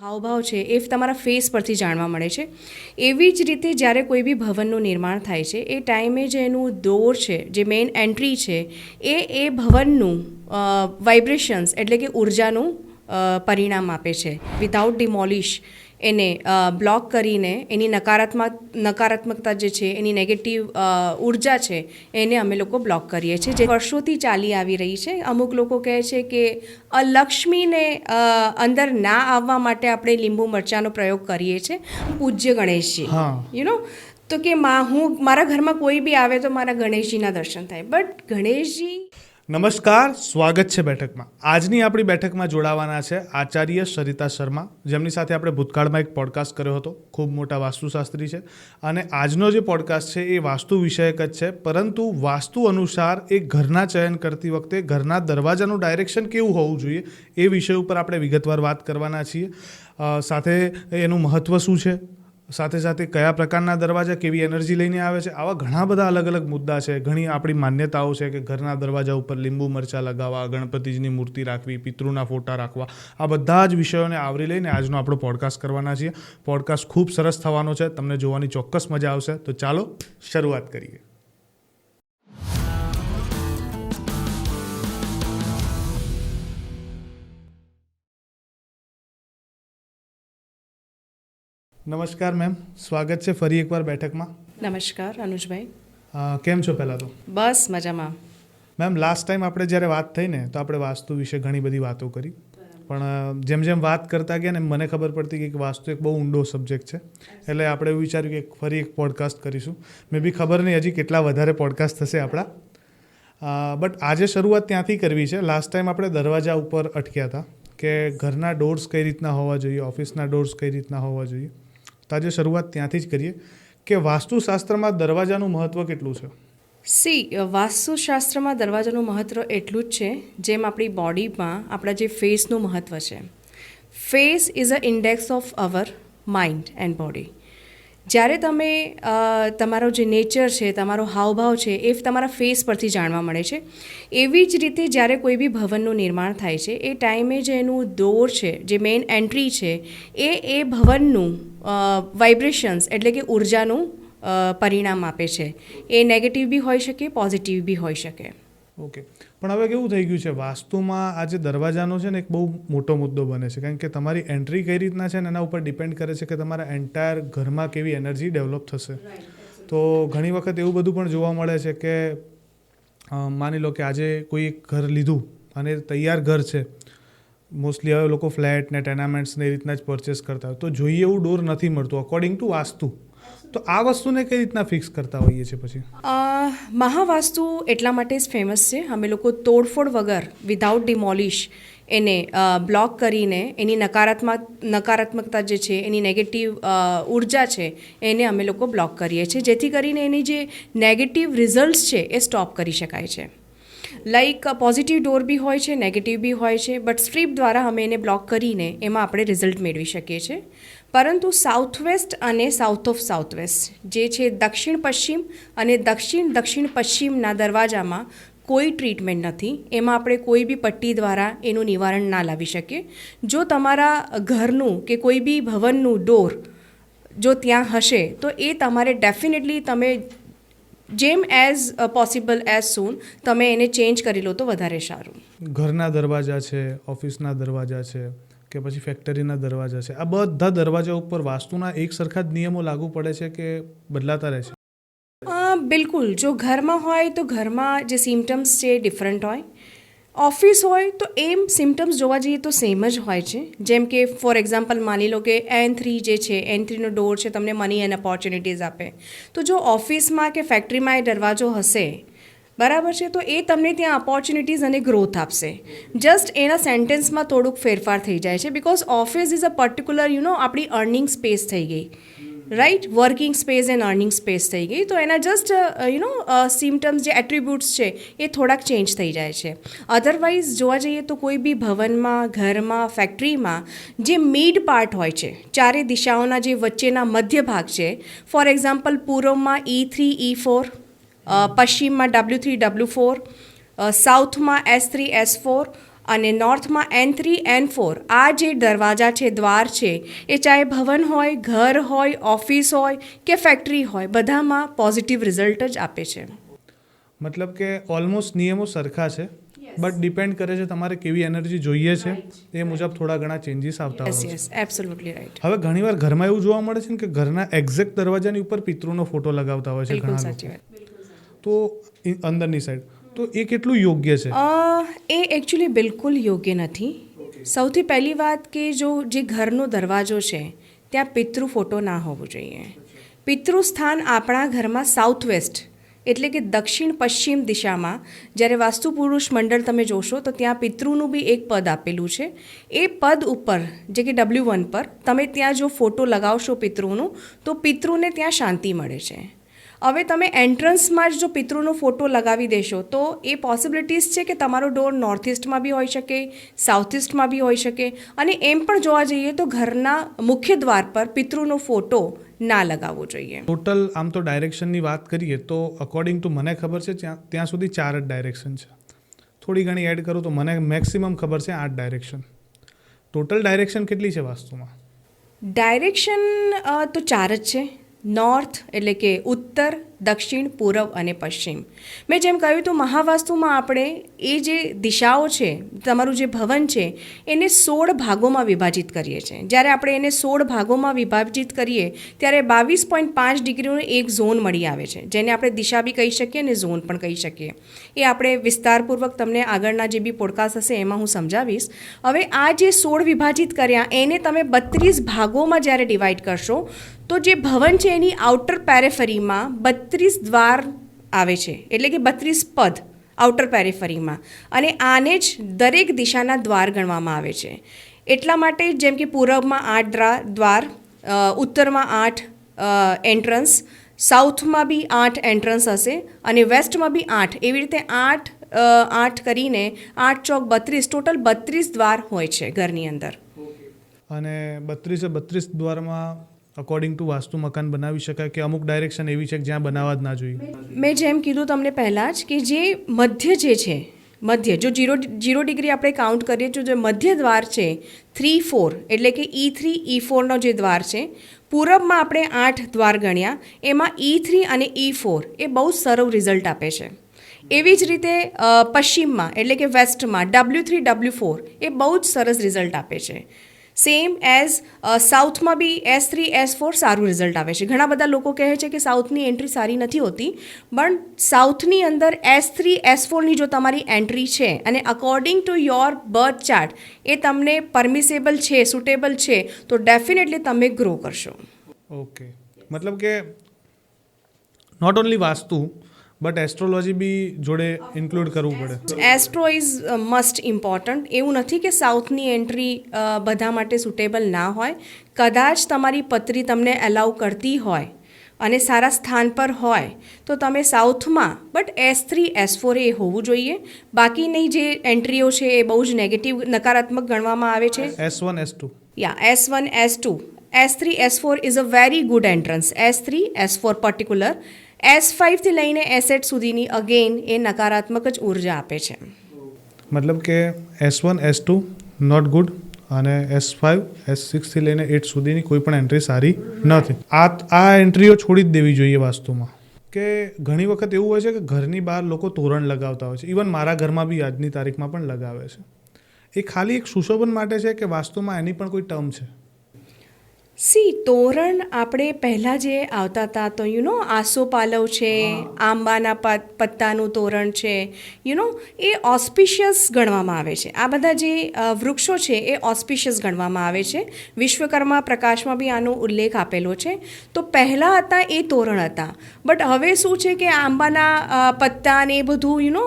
હાવભાવ છે એ તમારા ફેસ પરથી જાણવા મળે છે. એવી જ રીતે જ્યારે કોઈ બી ભવનનું નિર્માણ થાય છે એ ટાઈમે જે એનું દોર છે, જે મેઇન એન્ટ્રી છે, એ ભવનનું વાઇબ્રેશન્સ એટલે કે ઉર્જાનું પરિણામ આપે છે. વિધાઉટ ડિમોલિશ એને બ્લોક કરીને એની નકારાત્મકતા જે છે, એની નેગેટિવ ઉર્જા છે, એને અમે લોકો બ્લોક કરીએ છીએ, જે વર્ષોથી ચાલી આવી રહી છે. અમુક લોકો કહે છે કે લક્ષ્મીને અંદર ના આવવા માટે આપણે લીંબુ મરચાંનો પ્રયોગ કરીએ છીએ. પૂજ્ય ગણેશજી, તો કે હું મારા ઘરમાં કોઈ બી આવે તો મારા ગણેશજીના દર્શન થાય. બટ ગણેશજી નમસ્કાર, સ્વાગત છે બેઠકમાં. આજની આપણી બેઠકમાં જોડાવાના છે આચાર્ય સરિતા શર્મા, જેમની સાથે આપણે ભૂતકાળમાં એક પોડકાસ્ટ કર્યો હતો. ખૂબ મોટા વાસ્તુશાસ્ત્રી છે અને આજનો જે પોડકાસ્ટ છે એ વાસ્તુ વિષયક જ છે, પરંતુ વાસ્તુ અનુસાર એ ઘરના ચયન કરતી વખતે ઘરના દરવાજાનું ડાયરેક્શન કેવું હોવું જોઈએ એ વિષય ઉપર આપણે વિગતવાર વાત કરવાના છીએ. સાથે એનું મહત્ત્વ શું છે, સાથે સાથે કયા પ્રકારના દરવાજા કેવી એનર્જી લઈને આવે છે, આવા ઘણા બધા અલગ અલગ મુદ્દા છે. ઘણી આપણી માન્યતાઓ છે કે ઘરના દરવાજા ઉપર લીંબુ મરચાં લગાવવા, ગણપતિજીની મૂર્તિ રાખવી, પિતૃના ફોટા રાખવા, આ બધા જ વિષયોને આવરી લઈને આજનો આપણો પોડકાસ્ટ કરવાના છીએ. પોડકાસ્ટ ખૂબ સરસ થવાનો છે, તમને જોવાની ચોક્કસ મજા આવશે. તો ચાલો શરૂઆત કરીએ. નમસ્કાર મેમ, સ્વાગત છે ફરી એકવાર બેઠકમાં. નમસ્કાર અનુજભાઈ, કેમ છો? પહેલાં તો બસ મજામાં. મેમ, લાસ્ટ ટાઈમ આપણે જ્યારે વાત થઈ ને તો આપણે વાસ્તુ વિશે ઘણી બધી વાતો કરી, પણ જેમ જેમ વાત કરતા ગયા ને મને ખબર પડતી કે વાસ્તુ એક બહુ ઊંડો સબ્જેક્ટ છે. એટલે આપણે એવું વિચાર્યું કે ફરી એક પોડકાસ્ટ કરીશું. મેં બી ખબર નહીં હજી કેટલા વધારે પોડકાસ્ટ થશે આપણા, બટ આજે શરૂઆત ત્યાંથી કરવી છે. લાસ્ટ ટાઈમ આપણે દરવાજા ઉપર અટક્યા હતા કે ઘરના ડોર્સ કઈ રીતના હોવા જોઈએ, ઓફિસના ડોર્સ કઈ રીતના હોવા જોઈએ. તો આજે શરૂઆત ત્યાંથી જ કરીએ કે વાસ્તુશાસ્ત્રમાં દરવાજાનું મહત્ત્વ કેટલું છે. વાસ્તુશાસ્ત્રમાં દરવાજાનું મહત્ત્વ એટલું જ છે જેમ આપણી બોડીમાં આપણા જે ફેસનું મહત્ત્વ છે. Face is a index of our mind and body. જ્યારે તમે તમારો જે નેચર છે, તમારો હાવભાવ છે, એ તમારા ફેસ પરથી જાણવા મળે છે. એવી જ રીતે જ્યારે કોઈ બી ભવનનું નિર્માણ થાય છે એ ટાઈમે જે એનું દોર છે, જે મેઇન એન્ટ્રી છે, એ ભવનનું વાઇબ્રેશન્સ એટલે કે ઉર્જાનું પરિણામ આપે છે. એ નેગેટિવ બી હોઈ શકે, પોઝિટિવ બી હોઈ શકે. ઓકે, પણ હવે કેવું થઈ ગયું છે, વાસ્તુમાં આ જે દરવાજાનો છે ને એક બહુ મોટો મુદ્દો બને છે, કારણ કે તમારી એન્ટ્રી કઈ રીતના છે ને એના ઉપર ડિપેન્ડ કરે છે કે તમારા એન્ટાયર ઘરમાં કેવી એનર્જી ડેવલપ થશે. તો ઘણી વખત એવું બધું પણ જોવા મળે છે કે માની લો કે આજે કોઈ એક ઘર લીધું અને તૈયાર ઘર છે, મોસ્ટલી હવે લોકો ફ્લેટ ને ટેનામેન્ટ્સ ને એ રીતના જ પરચેસ કરતા હોય, તો જોઈએ એવું ડોર નથી મળતું અકોર્ડિંગ ટુ વાસ્તુ. તો આ વસ્તુને કઈ રીતના ફિક્સ કરતા હોઈએ છીએ પછી? મહાવાસ્તુ એટલા માટે જ ફેમસ છે. અમે લોકો તોડફોડ વગર વિધાઉટ ડિમોલિશ એને બ્લોક કરીને એની નકારાત્મકતા જે છે, એની નેગેટિવ ઉર્જા છે, એને અમે લોકો બ્લોક કરીએ છીએ, જેથી કરીને એની જે નેગેટિવ રિઝલ્ટ્સ છે એ સ્ટોપ કરી શકાય છે. લાઈક પોઝિટિવ ડોર બી હોય છે, નેગેટિવ બી હોય છે, બટ સ્ટ્રીપ દ્વારા અમે એને બ્લોક કરીને એમાં આપણે રિઝલ્ટ મેળવી શકીએ છીએ. પરંતુ સાઉથ વેસ્ટ અને સાઉથ ઓફ સાઉથ વેસ્ટ જે છે, દક્ષિણ પશ્ચિમ અને દક્ષિણ પશ્ચિમના દરવાજામાં કોઈ ટ્રીટમેન્ટ નથી. એમાં આપણે કોઈ બી પટ્ટી દ્વારા એનું નિવારણ ના લાવી શકીએ. જો તમારા ઘરનું કે કોઈ બી ભવનનું ડોર જો ત્યાં હશે તો એ તમારે ડેફિનેટલી તમે જેમ એઝ પોસિબલ એઝ સૂન તમે એને ચેન્જ કરી લો તો વધારે સારું. ઘરના દરવાજા છે, ઓફિસના દરવાજા છે કે પછી ફેક્ટરીના દરવાજા છે, આ બધા દરવાજા ઉપર વાસ્તુના એક સરખા જ નિયમો લાગુ પડે છે કે બદલાતા રહે છે? બિલકુલ. જો ઘરમાં હોય તો ઘરમાં જે સિમ્ટમ્સ છે એ ડિફરન્ટ હોય. ઓફિસ હોય તો એમ સિમ્ટમ્સ જોવા જઈએ તો સેમ જ હોય છે. જેમ કે ફોર એક્ઝામ્પલ માની લો કે N3 જે છે, N3નો ડોર છે, તમને મની એન્ડ ઓપોર્ચ્યુનિટીઝ આપે. તો જો ઓફિસમાં કે ફેક્ટરીમાં એ દરવાજો હશે, બરાબર છે, તો એ તમને ત્યાં ઓપોર્ચ્યુનિટીઝ અને ગ્રોથ આપશે. જસ્ટ એના સેન્ટેન્સમાં થોડુંક ફેરફાર થઈ જાય છે, because office is a particular આપણી અર્નિંગ સ્પેસ થઈ ગઈ, right, working space and earning space થઈ ગઈ. તો એના જસ્ટ સિમ્ટમ્સ જે એટ્રીબ્યુટ્સ છે એ થોડાક ચેન્જ થઈ જાય છે. અધરવાઇઝ જોવા જઈએ તો કોઈ બી ભવનમાં, ઘરમાં, ફેક્ટરીમાં જે મિડ પાર્ટ હોય છે, ચારે દિશાઓના જે વચ્ચેના મધ્ય ભાગ છે, ફોર એક્ઝામ્પલ પૂર્વમાં E3, E4, પશ્ચિમમાં W3, W4, સાઉથમાં S3, S4 અને નોર્થમાં N3 N4 આ જે દરવાજા છે, દ્વાર છે, એ ચાહે ભવન હોય, ઘર હોય, ઓફિસ હોય કે ફેક્ટરી હોય, બધામાં પોઝિટિવ રિઝલ્ટ જ આપે છે. મતલબ કે ઓલમોસ્ટ નિયમો સરખા છે, બટ ડિપેન્ડ કરે છે તમારે કેવી એનર્જી જોઈએ છે એ મુજબ થોડા ઘણા ચેન્જીસ આવતા હોય છે. Yes, absolutely right. હવે ઘણીવાર ઘરમાં એવું જોવા મળે છે ને કે ઘરના એક્ઝેક્ટ દરવાજાની ઉપર પિતૃનો ફોટો લગાવતા હોય છે બિલકુલ ઘણા સાચી લોકો. વાત. તો અંદરની સાઈડ તો એ કેટલું યોગ્ય છે? એ એકચ્યુઅલી બિલકુલ યોગ્ય નથી. સૌથી પહેલી વાત કે જે ઘરનો દરવાજો છે ત્યાં પિતૃ ફોટો ના હોવો જોઈએ. પિતૃ સ્થાન આપણા ઘરમાં સાઉથ વેસ્ટ એટલે કે દક્ષિણ પશ્ચિમ દિશામાં, જ્યારે વાસ્તુ પુરુષ મંડળ તમે જોશો તો ત્યાં પિતૃનું બી એક પદ આપેલું છે. એ પદ ઉપર જે કે W1 પર તમે ત્યાં જો ફોટો લગાવશો પિતૃનું, તો પિતૃને ત્યાં શાંતિ મળે છે. હવે તમે એન્ટ્રન્સમાં જ જો પિતૃનો ફોટો લગાવી દેશો તો એ પોસિબિલિટીઝ છે કે તમારો ડોર નોર્થ ઇસ્ટમાં બી હોઈ શકે, સાઉથ ઇસ્ટમાં બી હોઈ શકે, અને એમ પણ જોવા જઈએ તો ઘરના મુખ્ય દ્વાર પર પિતૃનો ફોટો ના લગાવવો જોઈએ. ટોટલ આમ તો ડાયરેક્શનની વાત કરીએ તો અકોર્ડિંગ ટુ મને ખબર છે ત્યાં સુધી 4 જ ડાયરેક્શન છે. થોડી ઘણી એડ કરું તો મને મેક્સિમમ ખબર છે 8 ડાયરેક્શન. ટોટલ ડાયરેક્શન કેટલી છે વાસ્તુમાં? ડાયરેક્શન તો 4 જ છે. નોર્થ એટલે કે ઉત્તર, દક્ષિણ, પૂર્વ અને પશ્ચિમ. મેં જેમ કહ્યું તો મહાવાસ્તુમાં આપણે એ જે દિશાઓ છે, તમારું જે ભવન છે, એને 16 ભાગોમાં વિભાજિત કરીએ છીએ. જ્યારે આપણે એને 16 ભાગોમાં વિભાજિત કરીએ ત્યારે 22.5 ડિગ્રીનો એક ઝોન મળી આવે છે, જેને આપણે દિશા બી કહી શકીએ અને ઝોન પણ કહી શકીએ. એ આપણે વિસ્તારપૂર્વક તમને આગળના જે બી પોડકાસ્ટ હશે એમાં હું સમજાવીશ. હવે આ જે 16 વિભાજિત કર્યા એને તમે 32 ભાગોમાં જ્યારે ડિવાઈડ કરશો તો જે ભવન છે એની આઉટર પેરેફરીમાં 32 દ્વાર આવે છે, એટલે કે 32 પદ આઉટર પેરેફરીમાં, અને આને જ દરેક દિશાના દ્વાર ગણવામાં આવે છે. એટલા માટે જેમ કે પૂર્વમાં 8 દ્વાર, ઉત્તરમાં 8 એન્ટ્રન્સ, સાઉથમાં બી 8 એન્ટ્રન્સ હશે અને વેસ્ટમાં બી 8, એવી રીતે 8 કરીને 8 ચોક 32, ટોટલ 32 દ્વાર હોય છે ઘરની અંદર. અને 32 દ્વારમાં અકોર્ડિંગ ટુ વાસ્તુ મકાન બનાવી શકાય કે અમુક ડાયરેક્શન એવી છે કે જ્યાં બનાવવા જ ના જોઈએ? મેં જેમ કીધું તમને પહેલાં જ કે જે મધ્ય જે છે, મધ્ય જો 0 ડિગ્રી આપણે કાઉન્ટ કરીએ તો જે મધ્ય દ્વાર છે 3-4 એટલે કે E3 E4નો જે દ્વાર છે, પૂરબમાં આપણે 8 દ્વાર ગણ્યા, એમાં E3 અને E4 એ બહુ સારું રિઝલ્ટ આપે છે. એવી જ રીતે પશ્ચિમમાં એટલે કે વેસ્ટમાં W3 W4 એ બહુ જ સરસ રિઝલ્ટ આપે છે. સેમ એઝ સાઉથમાં બી S3 S4 સારું રિઝલ્ટ આવે છે. ઘણા બધા લોકો કહે છે કે સાઉથની એન્ટ્રી સારી નથી હોતી, પણ સાઉથની અંદર S3 S4ની જો તમારી એન્ટ્રી છે અને according to your birth chart એ તમને પરમિસેબલ છે, સુટેબલ છે, તો ડેફિનેટલી તમે ગ્રો કરશો. ઓકે, મતલબ કે not only vastu but astrology બી જોડે ઇન્ક્લુડ કરવું પડે. Astro is must important. એવું નથી કે સાઉથની એન્ટ્રી બધા માટે સુટેબલ ના હોય. કદાચ તમારી પત્રી તમને એલાઉ કરતી હોય અને સારા સ્થાન પર હોય તો તમે સાઉથમાં, બટ S3 S4 એ હોવું જોઈએ. બાકીની જે એન્ટ્રીઓ છે એ બહુ જ નેગેટિવ, નકારાત્મક ગણવામાં આવે છે. S1 S2 S1 S2 S3 S4 is a very good entrance. S3 S4 particular, S5 થી લઈને S8 સુધીની અગેન એ નકારાત્મક જ ઉર્જા આપે છે. મતલબ કે S1 S2 નોટ ગુડ અને S5 S6 થી લઈને 8 સુધીની કોઈ પણ એન્ટ્રી સારી નથી. આ એન્ટ્રીઓ છોડી જ દેવી જોઈએ વાસ્તુમાં. કે ઘણી વખત એવું હોય છે કે ઘરની બહાર લોકો તોરણ લગાવતા હોય છે. ઇવન મારા ઘરમાં બી આજની તારીખમાં પણ લગાવે છે. એ ખાલી એક સુશોભન માટે છે કે વાસ્તુમાં એની પણ કોઈ ટર્મ છે? તોરણ આપણે પહેલાં જે આવતા હતા તો આસોપાલવ છે, આંબાના પત્તાનું તોરણ છે, એ ઓસ્પિશિયસ ગણવામાં આવે છે. આ બધા જે વૃક્ષો છે એ ઓસ્પિશિયસ ગણવામાં આવે છે. વિશ્વકર્મા પ્રકાશમાં બી આનો ઉલ્લેખ આપેલો છે. તો પહેલાં હતા એ તોરણ હતા, બટ હવે શું છે કે આંબાના પત્તા ને એ બધું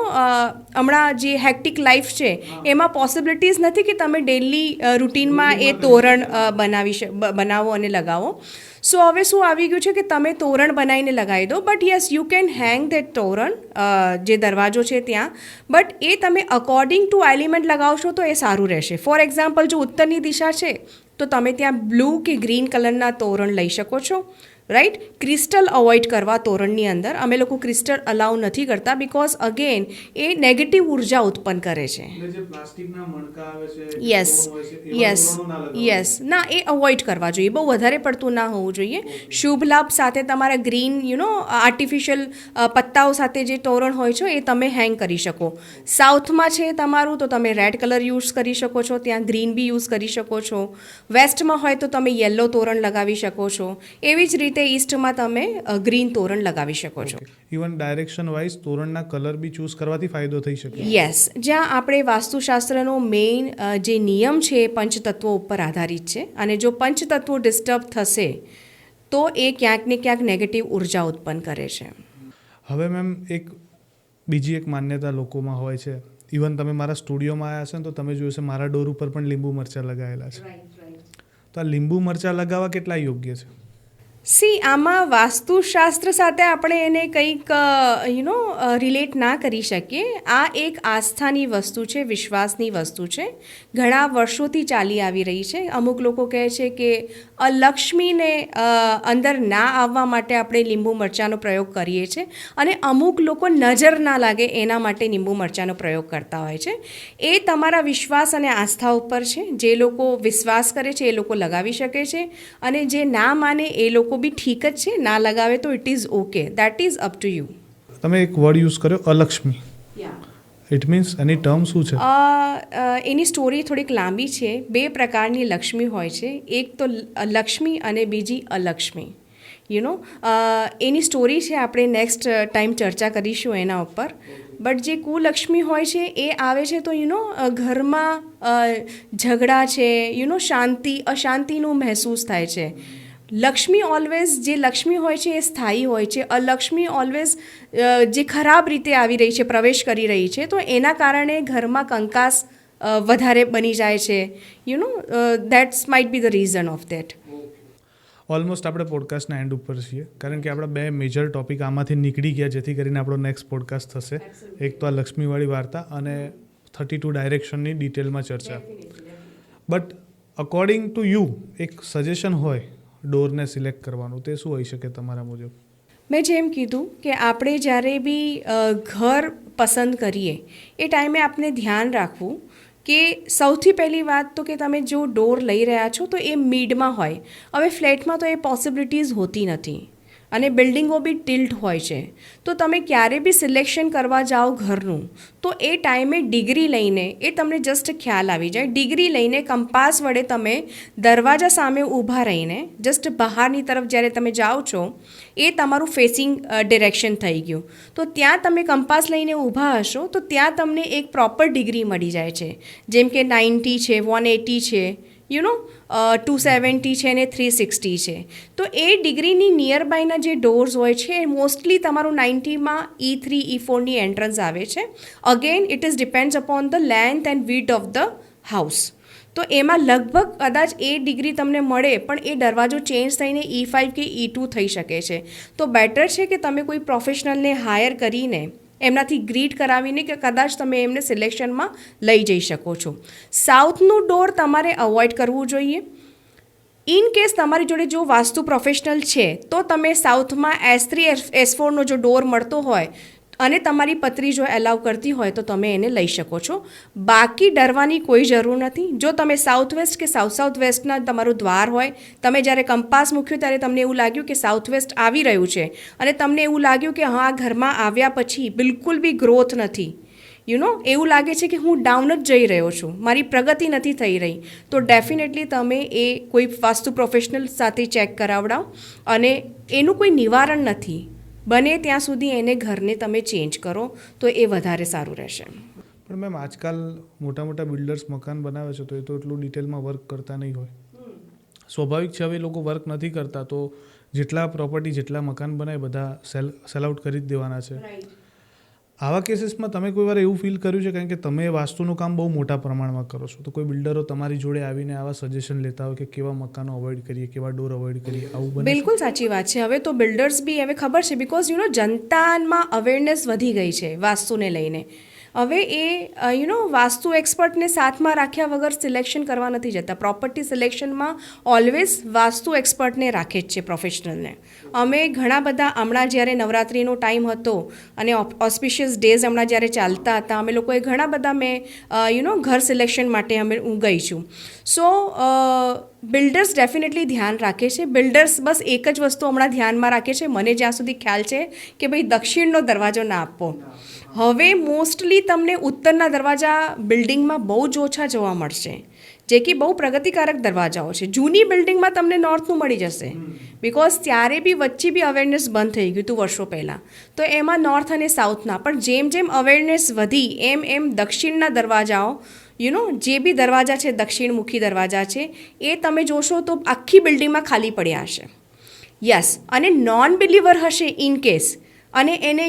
હમણાં જે હેક્ટિક લાઈફ છે એમાં પોસિબિલિટીઝ નથી કે તમે ડેલી રૂટીનમાં એ તોરણ બનાવો અને લગાવો. સો હવે શું આવી ગયું છે કે તમે તોરણ બનાવીને લગાવી દો, but yes you can hang that તોરણ જે દરવાજો છે ત્યાં, બટ એ તમે અકોર્ડિંગ ટુ એલિમેન્ટ લગાવશો તો એ સારું રહેશે. ફોર એક્ઝામ્પલ જો ઉત્તરની દિશા છે તો તમે ત્યાં બ્લુ કે ગ્રીન કલરના તોરણ લઈ શકો છો. રાઈટ. ક્રિસ્ટલ અવોઇડ કરવા તોરણની અંદર. અમે લોકો ક્રિસ્ટલ અલાઉ નથી કરતા બિકોઝ અગેન એ નેગેટિવ ઉર્જા ઉત્પન્ન કરે છે. યસ ના, એ અવોઇડ કરવા જોઈએ. બહુ વધારે પડતું ના હોવું જોઈએ. શુભ લાભ સાથે તમારા ગ્રીન આર્ટિફિશિયલ પત્તાઓ સાથે જે તોરણ હોય છે એ તમે હેંગ કરી શકો. સાઉથમાં છે તમારું તો તમે રેડ કલર યુઝ કરી શકો છો, ત્યાં ગ્રીન બી યુઝ કરી શકો છો. વેસ્ટમાં હોય તો તમે યલો તોરણ લગાવી શકો છો. એવી જ રીતે ઈસ્ટમાં તમે ગ્રીન તોરણ લગાવી શકો છો. ઇવન ડાયરેક્શન વાઇઝ તોરણના કલર બી ચૂઝ કરવાથી ફાયદો થઈ શકે. યસ, જ્યાં આપણે વાસ્તુશાસ્ત્રનો મેઇન જે નિયમ છે એ પંચતત્વો ઉપર આધારિત છે, અને જો પંચતત્વો ડિસ્ટર્બ થશે તો એ ક્યાંક ને ક્યાંક નેગેટિવ ઉર્જા ઉત્પન્ન કરે છે. હવે મેમ બીજી એક માન્યતા લોકોમાં હોય છે, ઇવન તમે મારા સ્ટુડિયોમાં આવ્યા છો ને તો તમે જોયું છે મારા ડોર ઉપર પણ લીંબુ મરચાં લગાવેલા છે. તો આ લીંબુ મરચાં લગાવવા કેટલા યોગ્ય છે? આમાં વાસ્તુશાસ્ત્ર સાથે આપણે એને કંઈક રિલેટ ના કરી શકીએ. આ એક આસ્થાની વસ્તુ છે, વિશ્વાસની વસ્તુ છે, ઘણા વર્ષોથી ચાલી આવી રહી છે. અમુક લોકો કહે છે કે લક્ષ્મીને અંદર ના આવવા માટે આપણે લીંબુ મરચાંનો પ્રયોગ કરીએ છીએ, અને અમુક લોકો નજર ના લાગે એના માટે લીંબુ મરચાંનો પ્રયોગ કરતા હોય છે. એ તમારા વિશ્વાસ અને આસ્થા ઉપર છે. જે લોકો વિશ્વાસ કરે છે એ લોકો લગાવી શકે છે, અને જે ના માને એ લોકો બી ઠીક જ છે, ના લગાવે તો it is okay. That is up to you. તમે એક વર્ડ યુઝ કર્યો, Alakshmi. It means any term શું છે? એની સ્ટોરી થોડીક લાંબી છે. 2 પ્રકારની લક્ષ્મી હોય છે, એક તો લક્ષ્મી અને બીજી અલક્ષ્મી. એની સ્ટોરી છે, આપણે નેક્સ્ટ ટાઈમ ચર્ચા કરીશું એના ઉપર. બટ જે કુલક્ષ્મી હોય છે એ આવે છે તો ઘરમાં ઝઘડા છે, અશાંતિનું મહેસૂસ થાય છે. લક્ષ્મી ઓલવેઝ, જે લક્ષ્મી હોય છે એ સ્થાયી હોય છે. અલક્ષ્મી ઓલવેઝ જે ખરાબ રીતે આવી રહી છે, પ્રવેશ કરી રહી છે, તો એના કારણે ઘરમાં કંકાસ વધારે બની જાય છે. That's might be the reason of that. Almost આપણે પોડકાસ્ટના એન્ડ ઉપર છીએ, કારણ કે આપણા 2 મેજર ટોપિક આમાંથી નીકળી ગયા, જેથી કરીને આપણો નેક્સ્ટ પોડકાસ્ટ થશે. એક તો આ લક્ષ્મીવાળી વાર્તા અને 32 ડાયરેક્શનની ડિટેલમાં ચર્ચા. બટ અકોર્ડિંગ ટુ યુ એક સજેશન હોય ડોરને સિલેક્ટ કરવાનું, તે શું હોઈ શકે તમારા મુજબ? મેં જેમ કીધું કે આપણે જ્યારે બી ઘર પસંદ કરીએ એ ટાઈમે આપણે ધ્યાન રાખવું કે સૌથી પહેલી વાત તો કે તમે જો ડોર લઈ રહ્યા છો તો એ મિડમાં હોય. હવે ફ્લેટમાં તો એ પોસિબિલિટીઝ હોતી નથી, અને બિલ્ડિંગો બી ટિલ્ટ હોય છે. તો તમે ક્યારે બી સિલેક્શન કરવા જાઓ ઘરનું, તો એ ટાઈમે ડિગ્રી લઈને, એ તમને જસ્ટ ખ્યાલ આવી જાય, ડિગ્રી લઈને કંપાસ વડે તમે દરવાજા સામે ઊભા રહીને જસ્ટ બહારની તરફ જ્યારે તમે જાઓ છો એ તમારું ફેસિંગ ડિરેક્શન થઈ ગયું. તો ત્યાં તમે કંપાસ લઈને ઊભા હશો તો ત્યાં તમને એક પ્રોપર ડિગ્રી મળી જાય છે. જેમ કે 90 છે, 180 છે, 270 છે અને 360 છે. તો એ ડિગ્રીની નિયર બાયના જે ડોર્સ હોય છે એ મોસ્ટલી તમારું 90માં E3 E4ની એન્ટ્રન્સ આવે છે. Again it is depends upon the length and width of the house. તો એમાં લગભગ કદાચ એ ડિગ્રી તમને મળે, પણ એ દરવાજો ચેન્જ થઈને E5 કે E2 થઈ શકે છે. તો બેટર છે કે તમે કોઈ પ્રોફેશનલને હાયર કરીને એમનાથી ગ્રીડ કરાવીને કે કદાચ તમે એમને સિલેક્શનમાં લઈ જઈ શકો છો. સાઉથનું ડોર તમારે અવોઇડ કરવું જોઈએ. ઇન કેસ તમારી જોડે જો વાસ્તુ પ્રોફેશનલ છે તો તમે સાઉથમાં S3 S4નો જો ડોર મળતો હોય અને તમારી પત્રી જો એલાવ કરતી હોય તો તમે એને લઈ શકો છો. બાકી ડરવાની કોઈ જરૂર નથી. જો તમે સાઉથ વેસ્ટ કે સાઉથ વેસ્ટના તમારું દ્વાર હોય, તમે જ્યારે કંપાસ મૂક્યો ત્યારે તમને એવું લાગ્યું કે સાઉથ વેસ્ટ આવી રહ્યું છે, અને તમને એવું લાગ્યું કે હા, ઘરમાં આવ્યા પછી બિલકુલ બી ગ્રોથ નથી, એવું લાગે છે કે હું ડાઉન જ જઈ રહ્યો છું, મારી પ્રગતિ નથી થઈ રહી, તો ડેફિનેટલી તમે એ કોઈ વાસ્તુ પ્રોફેશનલ સાથે ચેક કરાવડાવો. અને એનું કોઈ નિવારણ નથી. બને ત્યાં સુધી એને ઘરને તમે ચેન્જ કરો તો એ વધારે સારું રહેશે. પણ મેમ આજકાલ મોટા મોટા બિલ્ડર્સ મકાન બનાવે છે તો એ તો એટલું ડિટેલમાં વર્ક કરતા નહીં હોય. સ્વાભાવિક છે, હવે લોકો વર્ક નથી કરતા તો જેટલા પ્રોપર્ટી જેટલા મકાન બનાવે બધા સેલ આઉટ કરી જ દેવાના છે. આવા કેસીસમાં તમે કોઈ વાર એવું ફીલ કર્યું છે, કારણ કે તમે વાસ્તુનું કામ બહુ મોટા પ્રમાણમાં કરો છો, તો કોઈ બિલ્ડરો તમારી જોડે આવીને આવા સજેશન લેતા હોય કે કેવા મકાનો અવોઇડ કરીએ, કેવા ડોર અવોઇડ કરીએ, આવું બને? બિલકુલ સાચી વાત છે. હવે તો બિલ્ડર્સ બી હવે ખબર છે, બિકોઝ જનતામાં અવેરનેસ વધી ગઈ છે વાસ્તુને લઈને. હવે એ વાસ્તુ એક્સપર્ટને સાથમાં રાખ્યા વગર સિલેક્શન કરવા નથી જતા. પ્રોપર્ટી સિલેક્શનમાં ઓલવેઝ વાસ્તુ એક્સપર્ટને રાખે જ છે, પ્રોફેશનલને. અમે ઘણા બધા હમણાં જ્યારે નવરાત્રિનો ટાઈમ હતો અને ઓસ્પિશિયસ ડેઝ હમણાં જ્યારે ચાલતા હતા, અમે લોકોએ ઘણા બધા મેં ઘર સિલેક્શન માટે હું ગઈ છું. સો બિલ્ડર્સ ડેફિનેટલી ધ્યાન રાખે છે. બિલ્ડર્સ બસ એક જ વસ્તુ હમણાં ધ્યાનમાં રાખે છે, મને જ્યાં સુધી ખ્યાલ છે, કે ભાઈ દક્ષિણનો દરવાજો ના આપવો. હવે મોસ્ટલી તમને ઉત્તરના દરવાજા બિલ્ડિંગમાં બહુ જ ઓછા જોવા મળશે, જે કે બહુ પ્રગતિકારક દરવાજાઓ છે. જૂની બિલ્ડિંગમાં તમને નોર્થનું મળી જશે, બિકોઝ ત્યારે બી વચ્ચે બી અવેરનેસ બંધ થઈ ગયું હતું વર્ષો પહેલાં. તો એમાં નોર્થ અને સાઉથના, પણ જેમ જેમ અવેરનેસ વધી એમ એમ દક્ષિણના દરવાજાઓ જે બી દરવાજા છે, દક્ષિણમુખી દરવાજા છે, એ તમે જોશો તો આખી બિલ્ડિંગમાં ખાલી પડ્યા હશે. યસ, અને નોન બિલીવર હશે ઇન કેસ, અને એને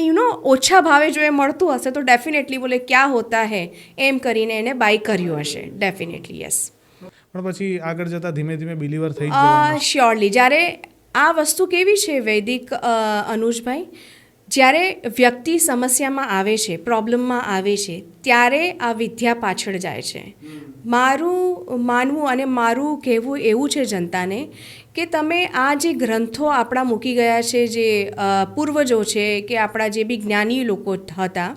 ઓછા ભાવે જો એ મળતું હશે તો ડેફિનેટલી બોલે ક્યાં હોતા હે એમ કરીને એને બાય કર્યું હશે. Definitely yes. પણ પછી આગળ જતાં ધીમે ધીમે બિલીવર થઈ જવાનું. શ્યોરલી. જ્યારે આ વસ્તુ કેવી છે વૈદિક અનુજભાઈ, જ્યારે વ્યક્તિ સમસ્યામાં આવે છે, પ્રોબ્લેમમાં આવે છે, ત્યારે આ વિદ્યા પાછળ જાય છે. મારું માનવું અને મારું કહેવું એવું છે જનતાને કે તમે આ જે ગ્રંથો આપણા મૂકી ગયા છે, જે પૂર્વજો છે કે આપણા જે બી જ્ઞાની લોકો હતા,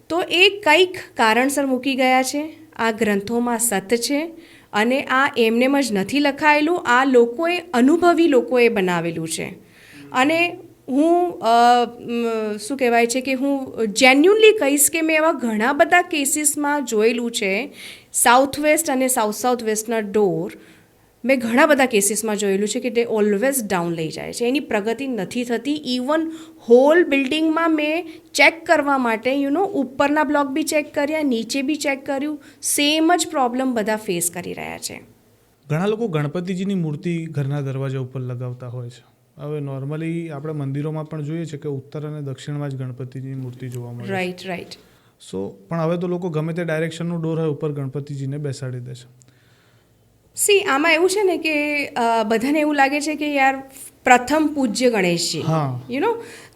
તો એ કંઈક કારણસર મૂકી ગયા છે. આ ગ્રંથોમાં સત છે અને આ એમનેમ જ નથી લખાયેલું, આ લોકોએ અનુભવી લોકોએ બનાવેલું છે. અને હું શું કહેવાય છે કે હું જેન્યુનલી કહીશ કે મેં એવા ઘણા બધા કેસીસમાં જોયેલું છે. સાઉથ વેસ્ટ અને સાઉથ વેસ્ટના ડોર મેં ઘણા બધા કેસીસમાં જોયેલું છે કે તે ઓલવેઝ ડાઉન લઈ જાય છે, એની પ્રગતિ નથી થતી. ઇવન હોલ બિલ્ડિંગમાં મેં ચેક કરવા માટે ઉપરના બ્લોક બી ચેક કર્યા, નીચે બી ચેક કર્યું, સેમ જ પ્રોબ્લેમ બધા ફેસ કરી રહ્યા છે. ઘણા લોકો ગણપતિજીની મૂર્તિ ઘરના દરવાજા ઉપર લગાવતા હોય છે. હવે નોર્મલી આપણે મંદિરોમાં પણ જોઈએ છે કે ઉત્તર અને દક્ષિણમાં જ ગણપતિજીની મૂર્તિ જોવા મળે. રાઈટ. સો પણ હવે તો લોકો ગમે તે ડાયરેક્શનનું ડોર હોય ઉપર ગણપતિજીને બેસાડી દે છે. સી, આમાં એવું છે ને કે બધાને એવું લાગે છે કે યાર પ્રથમ પૂજ્ય ગણેશજી,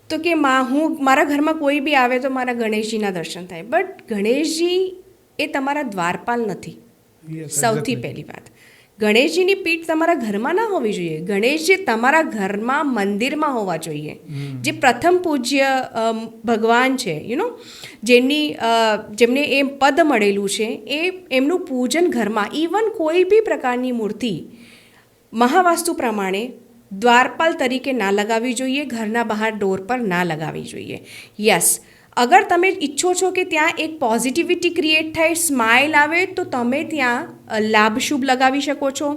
તો કે હું મારા ઘરમાં કોઈ બી આવે તો મારા ગણેશજીના દર્શન થાય. બટ ગણેશજી એ તમારા દ્વારપાલ નથી. સૌથી પહેલી વાત, ગણેશજીની પીઠ તમારા ઘરમાં ના હોવી જોઈએ. ગણેશજી તમારા ઘરમાં મંદિરમાં હોવા જોઈએ. જે પ્રથમ પૂજ્ય ભગવાન છે, જેમને એ પદ મળેલું છે, એમનું પૂજન ઘરમાં, ઇવન કોઈ બી પ્રકારની મૂર્તિ મહાવાસ્તુ પ્રમાણે દ્વારપાલ તરીકે ના લગાવવી જોઈએ, ઘરના બહાર ડોર પર ના લગાવવી જોઈએ. યસ, અગર તમે ઈચ્છો છો કે ત્યાં એક પોઝિટિવિટી ક્રિએટ થાય, સ્માઇલ આવે, તો તમે ત્યાં લાભ શુભ લગાવી શકો છો,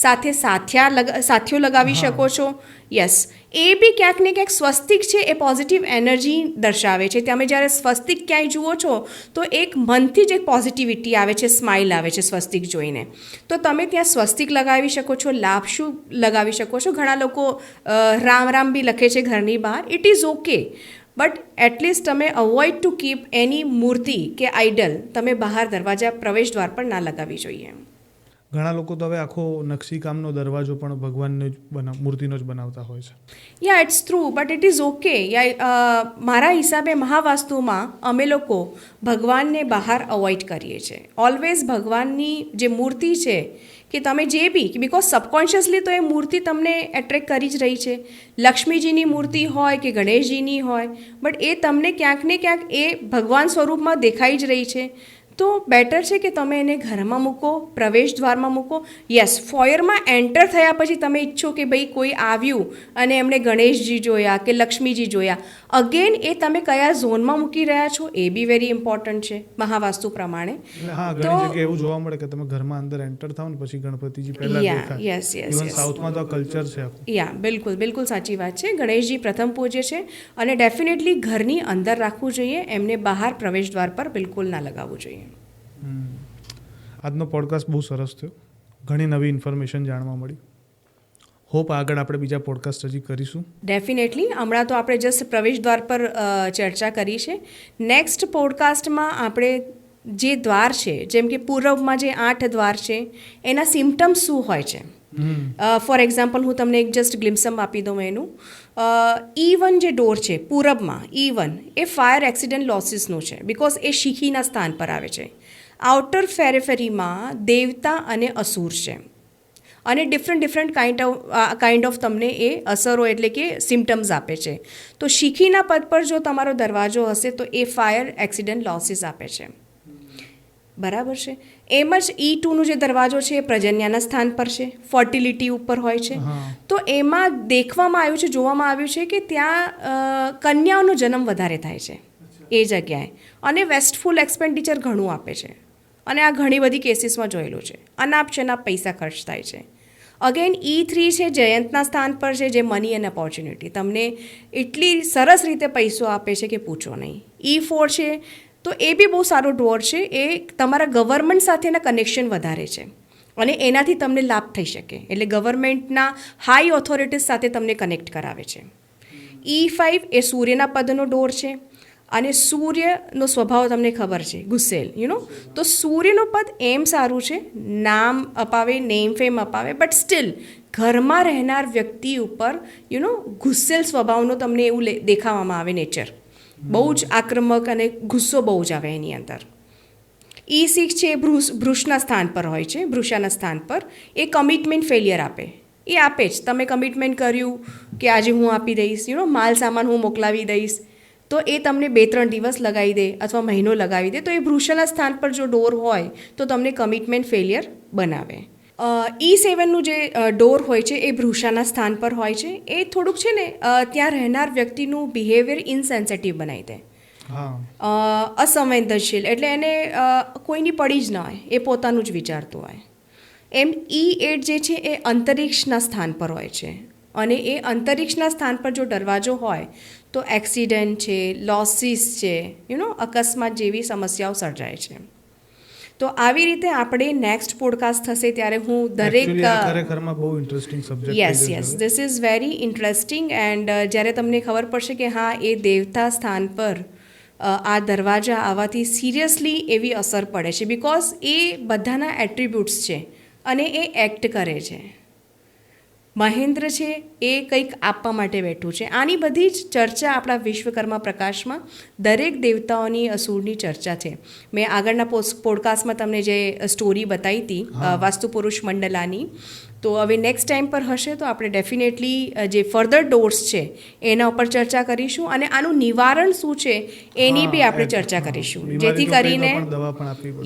સાથે સાથીઓ લગાવી શકો છો. યસ, એ બી ક્યાંક ને ક્યાંક સ્વસ્તિક છે, એ પોઝિટિવ એનર્જી દર્શાવે છે. તમે જ્યારે સ્વસ્તિક ક્યાંય જુઓ છો તો એક મનથી જ એક પોઝિટિવિટી આવે છે, સ્માઇલ આવે છે સ્વસ્તિક જોઈને. તો તમે ત્યાં સ્વસ્તિક લગાવી શકો છો, લાભ શુભ લગાવી શકો છો. ઘણા લોકો રામ રામ બી લખે છે ઘરની બહાર. It is okay, but at least તમે અવોઇડ ટુ કીપ એની મૂર્તિ કે આઇડલ તમે બહાર દરવાજા પ્રવેશ દ્વાર પર ના લગાવવી જોઈએ. ઘણા લોકો તો હવે આખો નકશીકામનો દરવાજો પણ ભગવાનનો જ મૂર્તિનો જ બનાવતા હોય છે. Yeah, it's true, but it is okay. મારા હિસાબે મહાવાસ્તુમાં અમે લોકો ભગવાનને બહાર અવોઇડ કરીએ છીએ. ઓલવેઝ ભગવાનની જે મૂર્તિ છે કે તમે જે બી, બિકોઝ સબકોન્શિયસલી તો એ મૂર્તિ તમને એટ્રેક્ટ કરી જ રહી છે. લક્ષ્મીજીની મૂર્તિ હોય કે ગણેશજીની હોય, બટ એ તમને ક્યાંક ને ક્યાંક એ ભગવાન સ્વરૂપમાં દેખાઈ જ રહી છે. તો બેટર છે કે તમે એને ઘરમાં મૂકો, પ્રવેશ દ્વારમાં મૂકો. યસ, ફોયરમાં એન્ટર થયા પછી તમે ઈચ્છો કે ભાઈ કોઈ આવ્યું અને એમણે ગણેશજી જોયા કે લક્ષ્મીજી જોયા, અગેન એ તમે કયા ઝોનમાં મૂકી રહ્યા છો એ બી વેરી ઇમ્પોર્ટન્ટ છે મહાવાસ્તુ પ્રમાણે. હા, ઘણી જગ્યાએ એવું જોવા મળે કે તમે ઘરમાં અંદર એન્ટર થાવ ને પછી ગણપતિજી પહેલા દેખાય. યસ. ઇવન સાઉથમાં તો કલ્ચર છે. યા, બિલકુલ સાચી વાત છે. ગણેશજી પ્રથમ પૂજ્ય છે અને ડેફિનેટલી ઘરની અંદર રાખવું જોઈએ, એમને બહાર પ્રવેશ દ્વાર પર બિલકુલ ના લગાવવું જોઈએ. આજનો પોડકાસ્ટ બહુ સરસ થયો, ઘણી નવી ઇન્ફોર્મેશન જાણવા મળી. હોપ આગળ આપણે બીજા પોડકાસ્ટ હજી કરીશું. ડેફિનેટલી. હમણાં તો આપણે જસ્ટ પ્રવેશ દ્વાર પર ચર્ચા કરી છે. નેક્સ્ટ પોડકાસ્ટમાં આપણે જે દ્વાર છે, જેમ કે પૂર્વમાં જે 8 દ્વાર છે, એના સિમ્ટમ્સ શું હોય છે, ફોર એક્ઝામ્પલ હું તમને એક જસ્ટ ગ્લિમ્સમ આપી દઉં એનું. E1 જે ડોર છે પૂરબમાં E1 એ ફાયર એક્સિડન્ટ લોસીસનું છે બિકોઝ એ શીખીના સ્થાન પર આવે છે. આઉટર ફેરેફેરીમાં દેવતા અને અસુર છે અને ડિફરન્ટ કાઇન્ડ ઓફ તમને એ અસરો એટલે કે સિમ્ટમ્સ આપે છે. તો શીખીના પદ પર જો તમારો દરવાજો હશે તો એ ફાયર એક્સિડન્ટ લોસીસ આપે છે. બરાબર છે. એમ જ E2નું જે દરવાજો છે એ પ્રજન્યાના સ્થાન પર છે, ફર્ટિલિટી ઉપર હોય છે. તો એમાં દેખવામાં આવ્યું છે, જોવામાં આવ્યું છે કે ત્યાં કન્યાઓનો જન્મ વધારે થાય છે એ જગ્યાએ અને વેસ્ટફુલ એક્સપેન્ડિચર ઘણું આપે છે અને આ ઘણી બધી કેસીસમાં જોયેલું છે. અનાપ શનાપ પૈસા ખર્ચ થાય છે. અગેન E3 છે જયંતના સ્થાન પર છે જે મની એન્ડ ઓપોર્ચ્યુનિટી તમને એટલી સરસ રીતે પૈસો આપે છે કે પૂછો નહીં. E4 છે તો એ બી બહુ સારો ડોર છે. એ તમારા ગવર્મેન્ટ સાથેના કનેક્શન વધારે છે અને એનાથી તમને લાભ થઈ શકે એટલે ગવર્મેન્ટના હાઈ ઓથોરિટીઝ સાથે તમને કનેક્ટ કરાવે છે. E5 એ સૂર્યના પદનો ડોર છે અને સૂર્યનો સ્વભાવ તમને ખબર છે ગુસ્સેલ તો સૂર્યનું પદ એમ સારું છે, નામ અપાવે, નેમ ફેમ અપાવે, બટ સ્ટીલ ઘરમાં રહેનાર વ્યક્તિ ઉપર ગુસ્સેલ સ્વભાવનો તમને એવું દેખાવામાં આવે નેચર. બહુ જ આક્રમક અને ગુસ્સો બહુ જ આવે એની અંદર. E6 છે એ વૃષના સ્થાન પર હોય છે, વૃષાના સ્થાન પર. એ કમિટમેન્ટ ફેલિયર આપે. એ આપે જ. તમે કમિટમેન્ટ કર્યું કે આજે હું આપી દઈશ, માલ સામાન હું મોકલાવી દઈશ, તો એ તમને 2-3 દિવસ લગાવી દે અથવા મહિનો લગાવી દે. તો એ વૃષાના સ્થાન પર જો ડોર હોય તો તમને કમિટમેન્ટ ફેલિયર બનાવે. E7નું જે ડોર હોય છે એ વૃષાના સ્થાન પર હોય છે. એ થોડુંક છે ને ત્યાં રહેનાર વ્યક્તિનું બિહેવિયર ઇનસેન્સિટિવ બનાવી દે, અસંવેદનશીલ, એટલે એને કોઈની પડી જ ના હોય, એ પોતાનું જ વિચારતું હોય. એમ E8 જે છે એ અંતરિક્ષના સ્થાન પર હોય છે અને એ અંતરિક્ષના સ્થાન પર જો દરવાજો હોય તો એક્સિડન્ટ છે, લોસીસ છે, અકસ્માત જેવી સમસ્યાઓ સર્જાય છે. તો આવી રીતે આપણે નેક્સ્ટ પોડકાસ્ટ થશે ત્યારે હું દરેક ખરેખરમાં બહુ interesting subject yes this is very interesting. And જ્યારે તમને ખબર પડશે કે હા એ દેવતા સ્થાન પર આ દરવાજા આવવાથી સિરિયસલી એવી અસર પડે છે બિકોઝ એ બધાના એટ્રીબ્યુટ્સ છે અને એ એક્ટ કરે છે. મહેન્દ્ર છે એ કંઈક આપવા માટે બેઠું છે. આની બધી જ ચર્ચા આપણા વિશ્વકર્મા પ્રકાશમાં દરેક દેવતાઓની અસુરની ચર્ચા છે. મેં આગળના પોડકાસ્ટમાં તમને જે સ્ટોરી બતાવી હતી વાસ્તુ પુરુષ મંડલાની, તો હવે નેક્સ્ટ ટાઈમ પર હશે તો આપણે ડેફિનેટલી જે ફર્ધર ડોર્સ છે એના ઉપર ચર્ચા કરીશું અને આનું નિવારણ શું છે એની બી આપણે ચર્ચા કરીશું, જેથી કરીને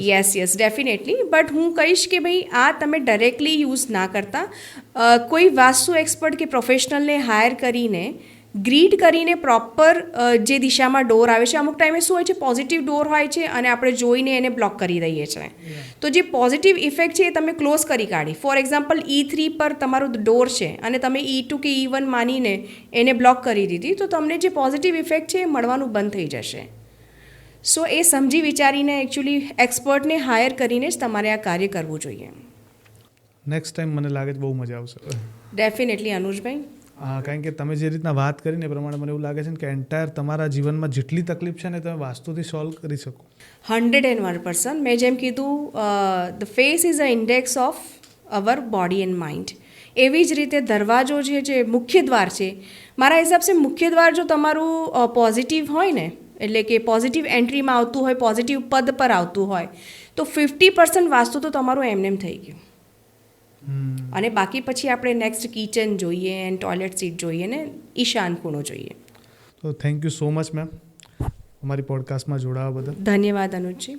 યસ ડેફિનેટલી. બટ હું કહીશ કે ભાઈ આ તમે ડાયરેક્ટલી યુઝ ના કરતા, કોઈ વાસ્તુ એક્સપર્ટ કે પ્રોફેશનલને હાયર કરીને ગ્રીડ કરીને પ્રોપર જે દિશામાં ડોર આવે છે. અમુક ટાઈમે શું હોય છે પોઝિટિવ ડોર હોય છે અને આપણે જોઈને એને બ્લોક કરી દઈએ છીએ. તો જે પોઝિટિવ ઇફેક્ટ છે એ તમે ક્લોઝ કરી કાઢી. ફોર એક્ઝામ્પલ E3 પર તમારું ડોર છે અને તમે E2 કે E1 માનીને એને બ્લોક કરી દીધી તો તમને જે પોઝિટિવ ઇફેક્ટ છે એ મળવાનું બંધ થઈ જશે. સો એ સમજી વિચારીને એકચ્યુઅલી એક્સપર્ટને હાયર કરીને જ તમારે આ કાર્ય કરવું જોઈએ. નેક્સ્ટ ટાઈમ મને લાગે છે બહુ મજા આવશે. ડેફિનેટલી અનુજભાઈ. કારણ કે તમે જે રીતના વાત કરીને એ પ્રમાણે મને એવું લાગે છે કે એન્ટાયર તમારા જીવનમાં જેટલી તકલીફ છે ને તમે વાસ્તુથી સોલ્વ કરી શકો. 101%. મેં જેમ કીધું the face is a index of our body and mind. એવી જ રીતે દરવાજો જે મુખ્ય દ્વાર છે, મારા હિસાબથી મુખ્ય દ્વાર જો તમારું પોઝિટિવ હોય ને, એટલે કે પોઝિટિવ એન્ટ્રીમાં આવતું હોય, પોઝિટિવ પદ પર આવતું હોય, તો 50% વાસ્તુ તો તમારું એમનેમ થઈ ગયું. અને બાકી પછી આપણે નેક્સ્ટ કિચન જોઈએ એન્ડ ટોયલેટ સીટ જોઈએ ને ઈશાન ખૂણો જોઈએ. તો thank you so much ma'am અમારી પોડકાસ્ટમાં જોડાવા બદલ. ધન્યવાદ અનુજજી.